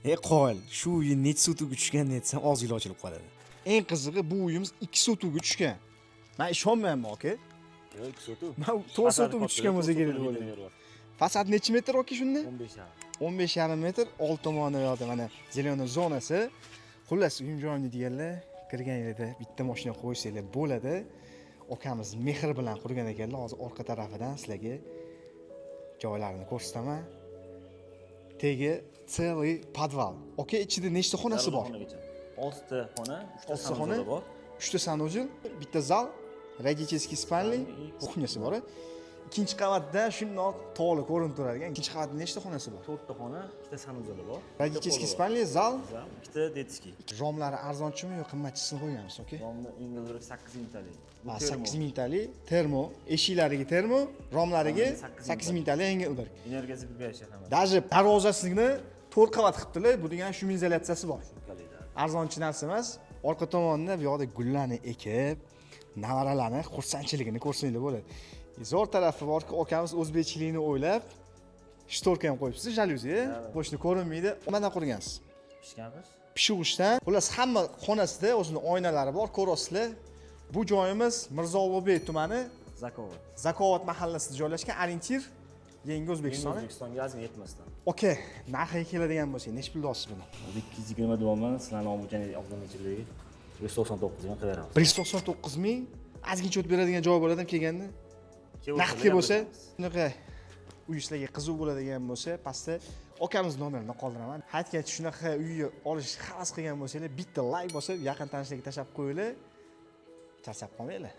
Qo'l, shu uy necha sotuvga tushgan desam ozgina ochilib qoladi. Eng qizig'i bu uyimiz 2 sotuvga tushgan. Men ishonmayman, aka. Yo'q, 2 sotuv. Men 4 sotuvga tushgan bo'lsa kerak deb o'yladim. Fasad necha metr aka shunda? 15,5 metr, old tomoni yoqda mana zelenoy zonasi. Xullas, uyim joyimni deganlar, kirganingizda bitta mashina qo'ysanglar bo'ladi. Akamiz mehr bilan qurgan ekanlar. Hozir orqa tarafidan sizlarga joylarini ko'rsataman. Tegi целый podval. Aka, ichida nechta xonasi bor? 6 ta xona, 3 ta xona sanuzeli bor. 3 ta sanuzel, bitta zal, родительский spальный, kuxnyasi bor. Ikkinchi qavatda shundoq tog'li ko'rinib turadigan. Ikkinchi qavatda nechta xonasi bor? 4 ta xona, 2 ta sanuzeli bor. Родительский spальный, zal, 2 ta детский. Romlari arzonchimi yo qimmatchisini qo'yganmiz, aka? Romni Engelberg 8 mingtalik. 8 mingtalik termo, eshiklariga termo, romlariga 8 mingtalik Engelberg. Energiyasi berisha hamma. Даже darvozasini 4 qavat qilibdilar. Bu degani shumizolyatsiyasi bor. Arzonchi narsa emas. Orqa tomonda bu yoqda gullarni ekib, navaralarni xursandchiligini ko'rsanglar bo'ladi. Zo'r tarafi borki, akamiz o'zbekchilikni o'ylab, shtorka ham qo'yibsiz, jalyuzi, boshida ko'rinmaydi. Mana qurgansiz. Pishganmiz. Pishug'ichdan, xullas hamma xonasida o'zining oynalari bor, ko'rasizlar. Bu joyimiz Mirzo Ulug'bek tumani Zakovat mahallasida joylashgan. Orientir Yangi O'zbekiston. O'zbekistonga azmi yetmasdan. Okay, narxiga keladigan bo'lsak, nechta pul olasiz buni? 220 deyapman, sizlarning obuchani obunachiligi 199 ming qilaveramiz. 199 ming, ozgincha o'tib beradigan joy bo'ladi kelganda. Naqdga bo'lsa, shunaqa uy sizlarga qiziq bo'ladigan bo'lsa, pastda akamiz nomerini qoldiraman. Aytgancha shunaqa uyni olish havas qilgan bo'lsanglar, bitta like bosib, yaqin tanishlarga tashlab qo'yinglar. Charchab qolmanglar.